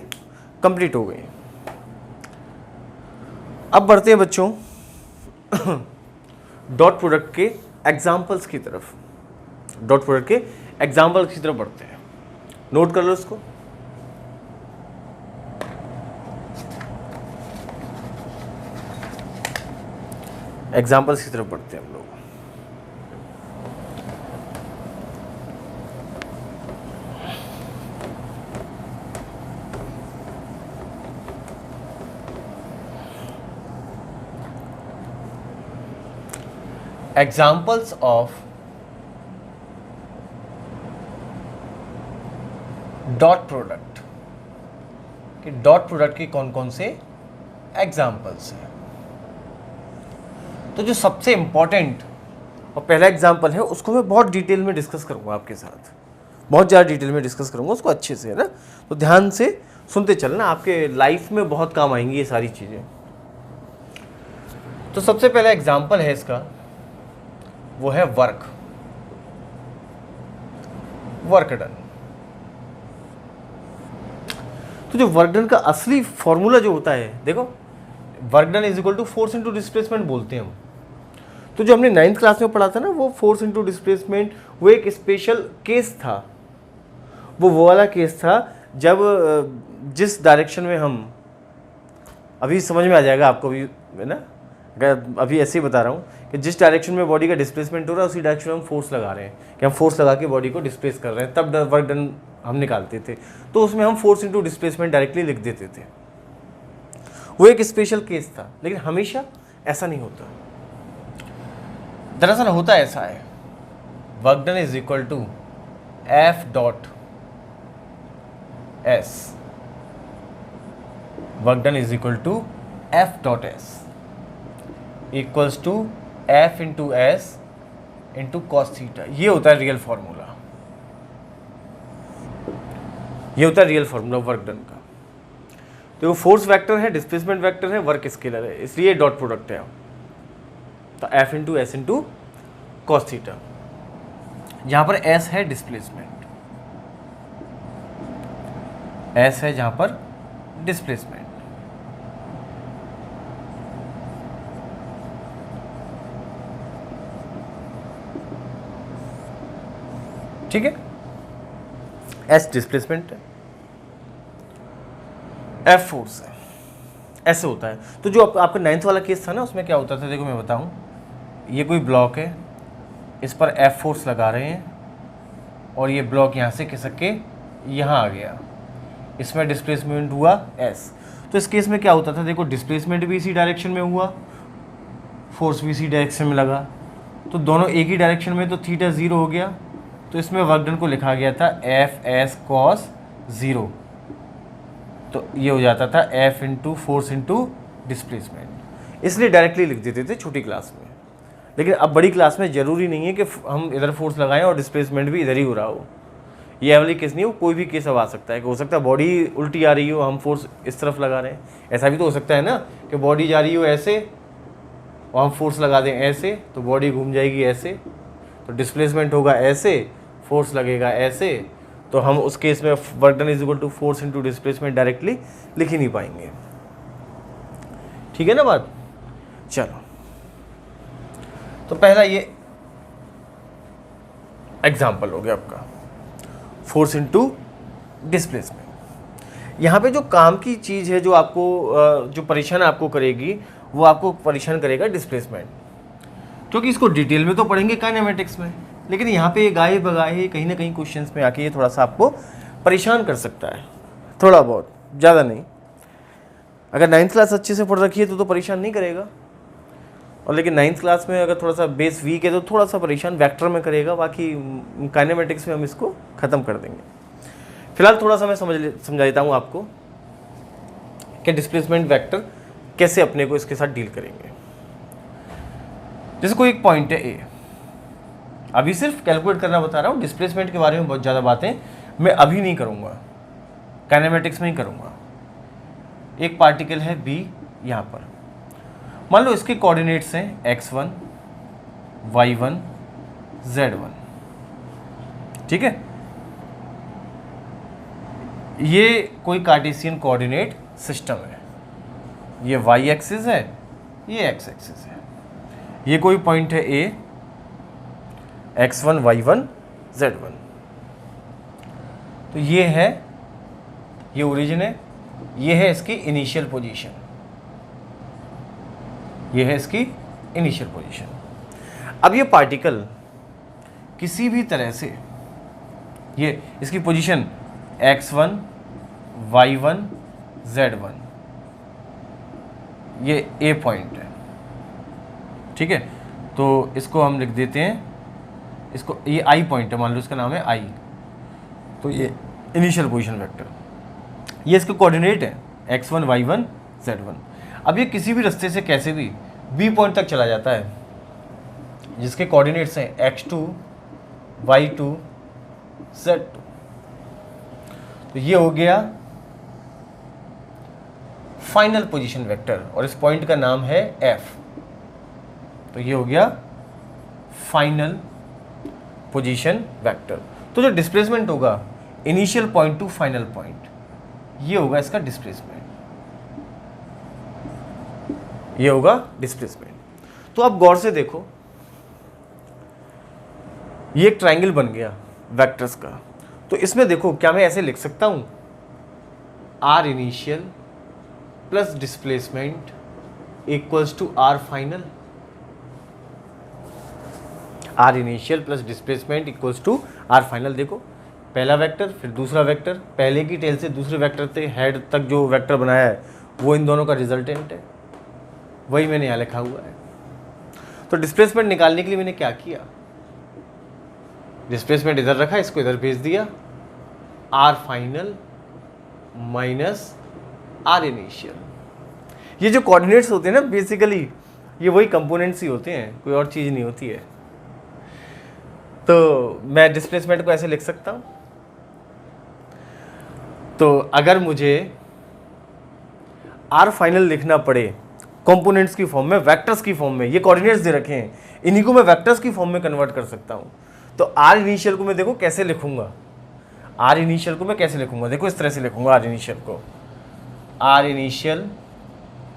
कंप्लीट हो गई। अब बढ़ते हैं बच्चों डॉट प्रोडक्ट के एग्जाम्पल्स की तरफ, डॉट प्रोडक्ट के एग्जाम्पल्स की तरफ बढ़ते हैं। नोट कर लो इसको। एग्जाम्पल्स की तरफ बढ़ते हैं हम लोग। एग्जाम्पल्स ऑफ डॉट प्रोडक्ट, कि डॉट प्रोडक्ट के कौन कौन से एग्जाम्पल्स हैं। तो जो सबसे इंपॉर्टेंट और पहला एग्जाम्पल है उसको मैं बहुत डिटेल में डिस्कस करूंगा आपके साथ, बहुत ज़्यादा डिटेल में डिस्कस करूंगा उसको अच्छे से, है ना। तो ध्यान से सुनते चलना, आपके लाइफ में बहुत काम आएंगी ये सारी चीज़ें। तो सबसे पहला एग्जाम्पल है इसका, वो है वर्क डन। तो जो वर्क डन का असली फॉर्मूला जो होता है, देखो work done is equal to force into displacement बोलते हैं हम। तो जो हमने 9th क्लास में पढ़ा था ना, वो फोर्स इंटू डिस्प्लेसमेंट, वो एक स्पेशल केस था। वो वाला केस था जब जिस डायरेक्शन में हम, अभी समझ में आ जाएगा आपको भी, है ना, अभी ऐसे ही बता रहा हूँ कि जिस डायरेक्शन में बॉडी का डिस्प्लेसमेंट हो रहा है उसी डायरेक्शन में हम फोर्स लगा रहे हैं, कि हम फोर्स लगा के बॉडी को डिस्प्लेस कर रहे हैं, तब वर्क डन हम निकालते थे। तो उसमें हम फोर्स इंटू डिस्प्लेसमेंट डायरेक्टली लिख देते थे। वो एक स्पेशल केस था, लेकिन हमेशा ऐसा नहीं होता। दरअसल होता ऐसा है, work done is equal to F dot S, work done is equal to F dot S equals to F into S into cos theta. ये होता है रियल फॉर्मूला, ये होता है रियल फॉर्मूला वर्क डन का। तो वो फोर्स वेक्टर है, डिस्प्लेसमेंट वेक्टर है, वर्क स्केलर है, इसलिए डॉट प्रोडक्ट है। तो F into S into cos theta, जहां पर एस है डिस्प्लेसमेंट, एस है जहां पर डिस्प्लेसमेंट। ठीक है, एस डिस्प्लेसमेंट है, एफ फोर्स है, ऐसे होता है। तो जो आपका 9th वाला केस था ना, उसमें क्या होता था, देखो मैं बताऊं, ये कोई ब्लॉक है, इस पर एफ फोर्स लगा रहे हैं, और ये ब्लॉक यहाँ से खिसक के यहाँ आ गया, इसमें डिस्प्लेसमेंट हुआ s। तो इस केस में क्या होता था, देखो डिस्प्लेसमेंट भी इसी डायरेक्शन में हुआ, फोर्स भी इसी डायरेक्शन में लगा, तो दोनों एक ही डायरेक्शन में, तो थीटा 0 हो गया। तो इसमें वर्क डन को लिखा गया था एफ एस कॉस 0, तो ये हो जाता था F into force into displacement. इसलिए डायरेक्टली लिख देते थे छोटी क्लास में, लेकिन अब बड़ी क्लास में ज़रूरी नहीं है कि हम इधर फोर्स लगाएं और डिस्प्लेसमेंट भी इधर ही हो रहा हो। ये वाली केस नहीं हो, कोई भी केस अब आ सकता है कि हो सकता है बॉडी उल्टी आ रही हो, हम फोर्स इस तरफ लगा रहे हैं, ऐसा भी तो हो सकता है ना कि बॉडी जा रही हो ऐसे और हम फोर्स लगा दें ऐसे, तो बॉडी घूम जाएगी ऐसे, तो डिस्प्लेसमेंट होगा ऐसे, फोर्स लगेगा ऐसे, तो हम उस केस में work done is equal to force into displacement directly लिख ही नहीं पाएंगे। ठीक है ना बात। चलो, तो पहला ये एग्जाम्पल हो गया आपका फोर्स इंटू डिस्प्लेसमेंट। यहाँ पे जो काम की चीज़ है, जो आपको जो परेशान आपको करेगी, वो आपको परेशान करेगा डिस्प्लेसमेंट, क्योंकि इसको डिटेल में तो पढ़ेंगे काइनेमेटिक्स में, लेकिन यहाँ पे गाहे बगाहे कहीं ना कहीं क्वेश्चंस में आके ये थोड़ा सा आपको परेशान कर सकता है, थोड़ा बहुत, ज़्यादा नहीं। अगर 9th क्लास अच्छे से पढ़ रखी है तो परेशान नहीं करेगा, और लेकिन 9th क्लास में अगर थोड़ा सा बेस वीक है तो थोड़ा सा परेशान वेक्टर में करेगा, बाकी काइनेमेटिक्स में हम इसको ख़त्म कर देंगे। फिलहाल थोड़ा सा मैं समझा देता हूँ आपको कि डिस्प्लेसमेंट वेक्टर कैसे अपने को इसके साथ डील करेंगे। जैसे कोई एक पॉइंट है ए, अभी सिर्फ कैलकुलेट करना बता रहा हूँ, डिस्प्लेसमेंट के बारे में बहुत ज़्यादा बातें मैं अभी नहीं करूँगा, काइनेमेटिक्स में ही करूँगा। एक पार्टिकल है बी, यहाँ पर मान लो इसके कोऑर्डिनेट्स हैं x1, y1, z1, ठीक है। ये कोई कार्टेशियन कोऑर्डिनेट सिस्टम है, ये y एक्सिस है, ये x एक्सिस है, ये कोई पॉइंट है a, x1, y1, z1, तो ये है, ये ओरिजिन है, ये है इसकी इनिशियल पोजीशन, ये है इसकी इनिशियल पोजीशन। अब ये पार्टिकल किसी भी तरह से, ये इसकी पोजीशन x1, y1, z1, ये ए पॉइंट है, ठीक है। तो इसको हम लिख देते हैं, इसको, ये आई पॉइंट है, मान लो इसका नाम है आई, तो ये इनिशियल पोजीशन वेक्टर, ये इसके कोऑर्डिनेट है x1, y1, z1। अब ये किसी भी रास्ते से कैसे भी बी पॉइंट तक चला जाता है, जिसके कोऑर्डिनेट्स हैं x2, y2, z2, तो ये हो गया फाइनल पोजीशन वेक्टर, और इस पॉइंट का नाम है f, तो ये हो गया फाइनल पोजीशन वेक्टर। तो जो डिस्प्लेसमेंट होगा initial point two final point, ये होगा इसका डिस्प्लेसमेंट, ये होगा डिस्प्लेसमेंट। तो अब गौर से देखो, ये एक ट्रायंगल बन गया वेक्टर्स का, तो इसमें देखो क्या मैं ऐसे लिख सकता हूं, R initial plus displacement equals to R final, R initial plus displacement equals to R final. देखो पहला वेक्टर, फिर दूसरा वेक्टर, पहले की टेल से दूसरे वेक्टर से हेड तक जो वेक्टर बनाया है वो इन दोनों का रिजल्टेंट है, वही मैंने यहाँ लिखा हुआ है। तो डिस्प्लेसमेंट निकालने के लिए मैंने क्या किया, डिस्प्लेसमेंट इधर रखा, इसको इधर भेज दिया, R final minus R initial. ये जो कोऑर्डिनेट्स होते हैं ना, बेसिकली ये वही कंपोनेंट्स ही होते हैं, कोई और चीज़ नहीं होती है। तो मैं डिस्प्लेसमेंट को ऐसे लिख सकता हूँ। तो अगर मुझे आर फाइनल लिखना पड़े कंपोनेंट्स की फॉर्म में, वेक्टर्स की फॉर्म में, ये कोऑर्डिनेट्स दे रखे हैं, इन्हीं को मैं वेक्टर्स की फॉर्म में कन्वर्ट कर सकता हूँ। तो आर इनिशियल को मैं देखो कैसे लिखूंगा, आर इनिशियल को मैं कैसे लिखूंगा, देखो इस तरह से लिखूंगा आर इनिशियल को, R initial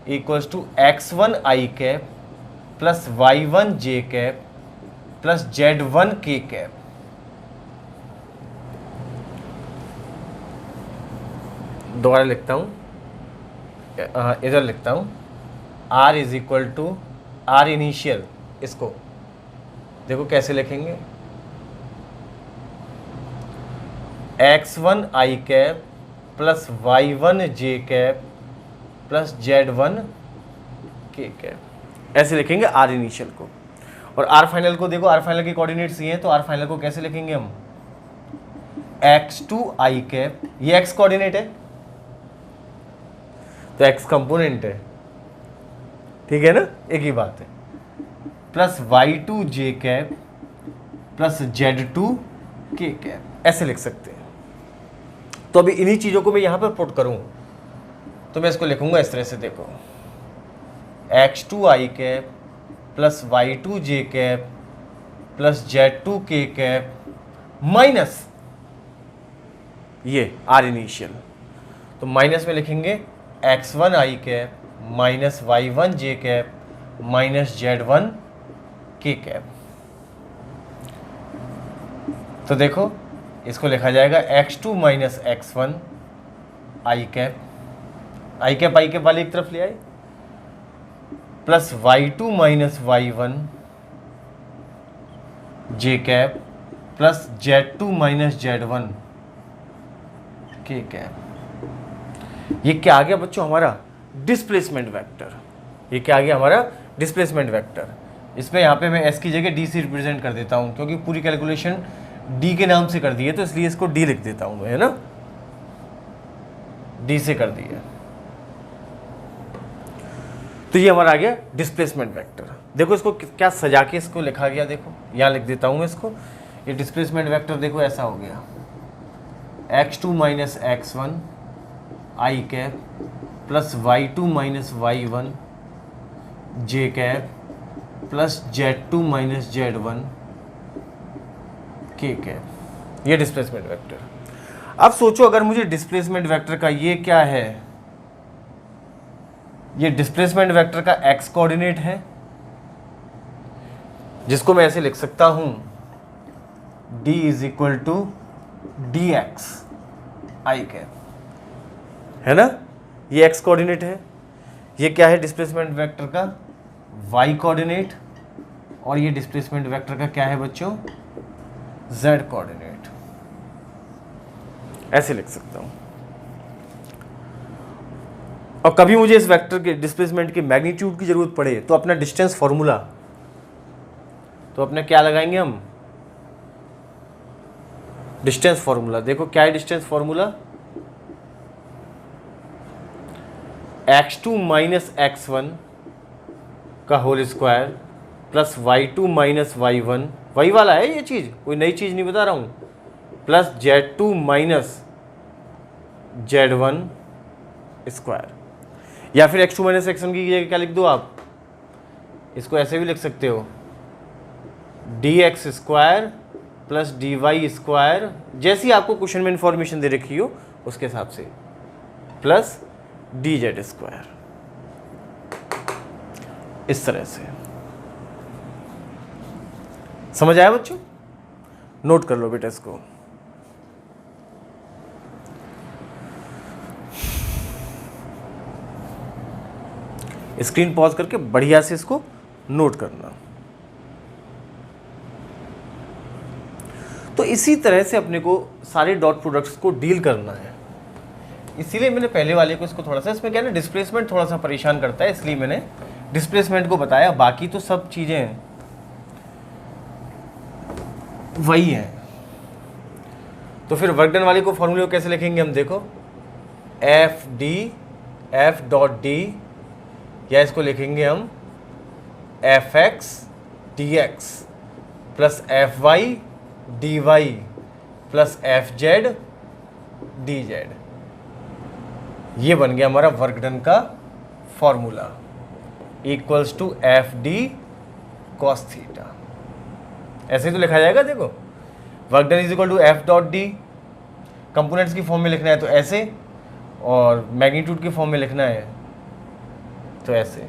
equals to x1 I cap plus y1 J cap plus z1 K cap. दोबारा लिखता हूँ, इधर लिखता हूँ, r is equal to R initial, इसको देखो कैसे लिखेंगे, x1 i cap plus y1 j cap plus z1 k cap, ऐसे लिखेंगे r इनिशियल को। और r फाइनल को देखो, r फाइनल के कोऑर्डिनेट्स ये हैं, तो r फाइनल को कैसे लिखेंगे हम, x2 i कैप, ये x कोऑर्डिनेट है तो x कंपोनेंट है, ठीक है ना, एक ही बात है, plus y2 j cap plus z2 k cap, ऐसे लिख सकते हैं। तो अभी इन्हीं चीज़ों को मैं यहाँ पर पुट करूँ तो मैं इसको लिखूंगा इस तरह से, देखो x2 i cap plus y2 j cap plus z2 k cap minus ये r इनिशियल, तो माइनस में लिखेंगे x1 i cap minus y1 j cap minus z1 k cap. तो देखो इसको लिखा जाएगा x2 minus x1 i cap, i cap वाले एक तरफ ले आए, plus y2 minus y1 j cap plus z2 minus z1 k cap. ये क्या आ गया बच्चों, हमारा डिस्प्लेसमेंट वेक्टर। ये क्या आ गया, हमारा डिस्प्लेसमेंट वेक्टर। इसमें यहाँ पे मैं s की जगह d से रिप्रेजेंट कर देता हूँ, क्योंकि पूरी कैलकुलेशन d के नाम से कर दी है, तो इसलिए इसको d लिख देता हूँ मैं, है ना, d से कर दिया। तो ये हमारा आ गया डिस्प्लेसमेंट वेक्टर। देखो इसको क्या सजा के इसको लिखा गया, देखो यहाँ लिख देता हूँ मैं इसको। ये डिस्प्लेसमेंट वेक्टर देखो ऐसा हो गया, x2 minus x1 i cap plus y2 minus y1 j cap plus z2 minus z1 k cap, ये डिस्प्लेसमेंट वेक्टर। अब सोचो अगर मुझे डिस्प्लेसमेंट वेक्टर का ये क्या है, ये डिस्प्लेसमेंट वेक्टर का x कोऑर्डिनेट है, जिसको मैं ऐसे लिख सकता हूं d is equal to dx i cap, है ना, ये x कोऑर्डिनेट है। ये क्या है डिस्प्लेसमेंट वेक्टर का, y कोऑर्डिनेट, और ये डिस्प्लेसमेंट वेक्टर का क्या है बच्चों, z कोऑर्डिनेट, ऐसे लिख सकता हूं। और कभी मुझे इस वेक्टर के डिस्प्लेसमेंट के मैग्नीट्यूड की जरूरत पड़े तो अपना डिस्टेंस फॉर्मूला, तो अपने क्या लगाएंगे हम, डिस्टेंस फॉर्मूला। देखो क्या है distance formula, x2 minus x1 का whole square plus y2 minus y1, वही वाला है ये चीज़, कोई नई चीज़ नहीं बता रहा हूँ, plus z2 minus z1 square. या फिर x2 माइनस x1 की जगह क्या लिख दो आप, इसको ऐसे भी लिख सकते हो, dx square plus dy square, जैसी आपको क्वेश्चन में इंफॉर्मेशन दे रखी हो उसके हिसाब से, प्लस dz स्क्वायर, इस तरह से। समझ आया बच्चों, नोट कर लो बेटा इसको। स्क्रीन पॉज करके बढ़िया से इसको नोट करना। तो इसी तरह से अपने को सारे डॉट प्रोडक्ट्स को डील करना है। इसीलिए मैंने पहले वाले को इसको थोड़ा सा, इसमें क्या है ना, डिस्प्लेसमेंट थोड़ा सा परेशान करता है, इसलिए मैंने डिस्प्लेसमेंट को बताया, बाकी तो सब चीज़ें वही हैं। तो फिर वर्क डन वाले को फॉर्मूले को कैसे लिखेंगे हम, देखो एफ डॉट डी, या इसको लिखेंगे हम F X D X plus F Y D Y plus F Z D Z. ये बन गया हमारा वर्क डन का formula, equals to F D cos theta. ऐसे ही तो लिखा जाएगा, देखो work done is equal to F dot D, components की फॉर्म में लिखना है तो ऐसे, और मैग्नीट्यूड की फॉर्म में लिखना है तो ऐसे,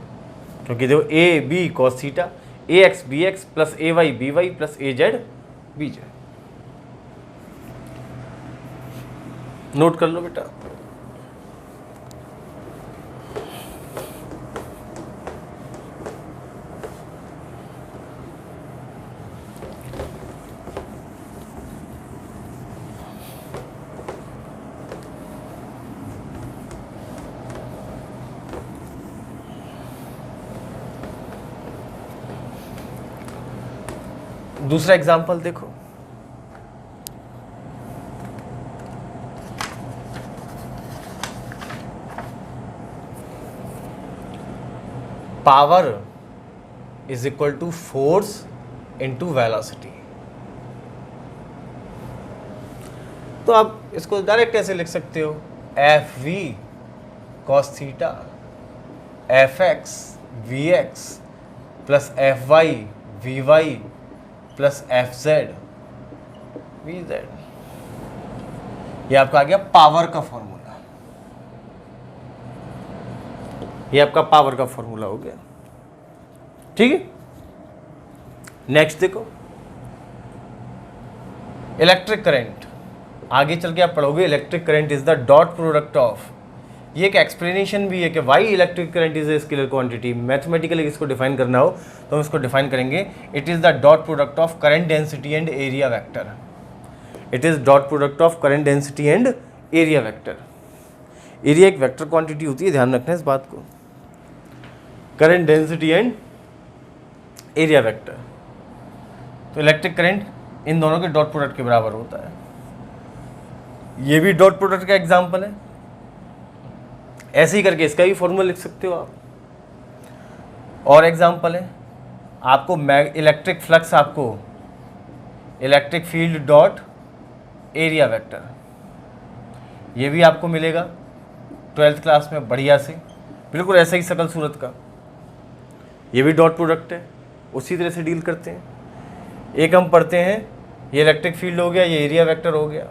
क्योंकि देखो A B cos theta, A X B X plus A Y B Y plus A Z B Z. Note कर लो बेटा। दूसरा एग्जांपल देखो, power is equal to force into velocity. तो आप इसको डायरेक्ट ऐसे लिख सकते हो, F V cos theta F X V X plus F Y V Y plus F Z V Z. ये आपका आ गया पावर का फॉर्मूला, ये आपका पावर का फॉर्मूला हो गया। ठीक है, नेक्स्ट देखो, इलेक्ट्रिक करंट। आगे चल के आप पढ़ोगे electric current is the dot product of, ये एक एक्सप्लेनेशन भी है कि Y electric current is a scalar quantity. Mathematically इसको डिफाइन करना हो तो हम इसको डिफाइन करेंगे, it is the dot product of current density and area vector. It is dot product of current density and area vector. Area एक vector quantity होती है, ध्यान रखना इस बात को, current density and area vector. तो इलेक्ट्रिक करंट इन दोनों के डॉट प्रोडक्ट के बराबर होता है। ये भी डॉट प्रोडक्ट का एग्जांपल है। ऐसे ही करके इसका भी फॉर्मूला लिख सकते हो आप। और एग्जांपल है, आपको इलेक्ट्रिक फ्लक्स, आपको electric field dot area vector, ये भी आपको मिलेगा 12th क्लास में बढ़िया से, बिल्कुल ऐसा ही शकल सूरत का। ये भी डॉट प्रोडक्ट है, उसी तरह से डील करते हैं। एक हम पढ़ते हैं, ये इलेक्ट्रिक फील्ड हो गया, ये एरिया वेक्टर हो गया।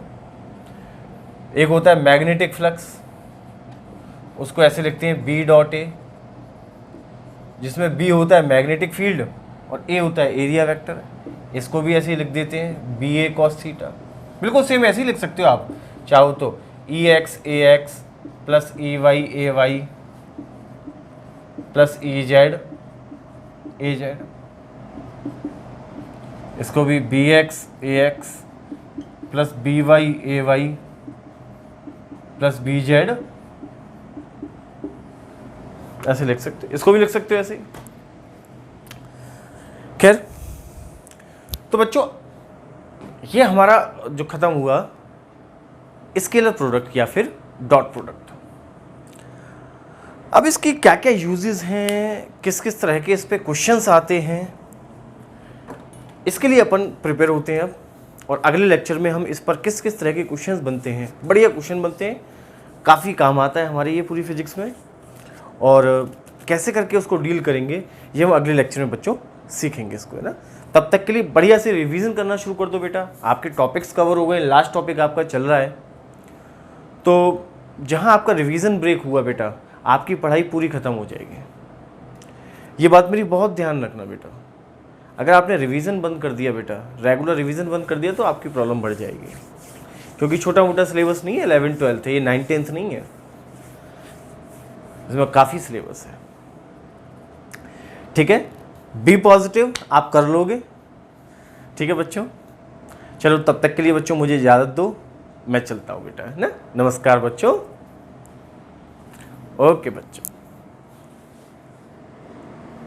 एक होता है मैग्नेटिक फ्लक्स, उसको ऐसे लिखते हैं बी डॉट ए, जिसमें बी होता है मैग्नेटिक फील्ड और ए होता है एरिया वेक्टर। इसको भी ऐसे ही लिख देते हैं बी ए कॉस थीटा। बिल्कुल सेम ऐसे ही लिख सकते हो आप चाहो तो, E X A X plus E Y A Y plus E Z A Z. इसको भी B X A X plus B Y A Y plus B Z ऐसे लिख सकते हो। इसको भी लिख सकते हो ऐसे ही। खैर, तो बच्चों ये हमारा जो खत्म हुआ स्केलर प्रोडक्ट या फिर डॉट प्रोडक्ट। अब इसकी क्या क्या यूजेस हैं, किस किस तरह के इस पे क्वेश्चंस आते हैं, इसके लिए अपन प्रिपेयर होते हैं अब। और अगले लेक्चर में हम इस पर किस किस तरह के क्वेश्चंस बनते हैं, बढ़िया क्वेश्चन बनते हैं, काफ़ी काम आता है हमारे ये पूरी फिजिक्स में, और कैसे करके उसको डील करेंगे ये हम अगले लेक्चर में बच्चों सीखेंगे इसको, है ना। तब तक के लिए बढ़िया से रिवीजन करना शुरू कर दो बेटा। आपके टॉपिक्स कवर हो गए, लास्ट टॉपिक आपका चल रहा है, तो जहाँ आपका रिवीजन ब्रेक हुआ बेटा, आपकी पढ़ाई पूरी ख़त्म हो जाएगी। ये बात मेरी बहुत ध्यान रखना बेटा। अगर आपने रिवीजन बंद कर दिया बेटा, रेगुलर रिवीजन बंद कर दिया, तो आपकी प्रॉब्लम बढ़ जाएगी, क्योंकि छोटा मोटा सिलेबस नहीं है 11th 12th है, ये 9th 10th नहीं है, इसमें काफ़ी सिलेबस है। ठीक है, बी पॉजिटिव, आप कर लोगे। ठीक है बच्चों, चलो तब तक के लिए बच्चों मुझे इजाज़त दो, मैं चलता हूँ बेटा, है ना। नमस्कार बच्चों, ओके बच्चों।